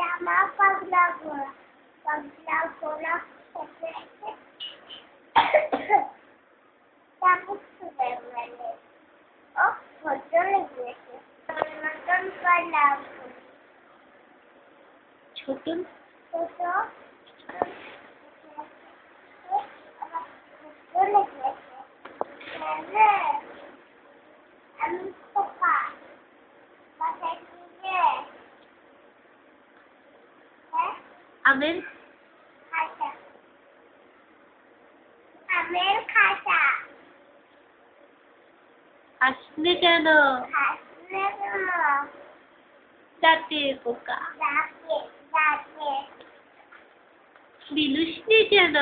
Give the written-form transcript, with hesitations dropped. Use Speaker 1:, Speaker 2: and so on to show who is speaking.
Speaker 1: আমার পাগলা ঘোড়া চাবুক ছুঁড়ে মেরে ও ভদ্র লেগেছে নতুন পাগলা ছোট ছোট আমি পোকা বাসায় গিয়ে
Speaker 2: আমের
Speaker 1: খাঁচা আমের খাঁচা
Speaker 2: আসলে কেন
Speaker 1: খাসলে কেন
Speaker 2: দাঁতে পোকা
Speaker 1: দাঁতে দাঁতে
Speaker 2: বিলুসনি কেন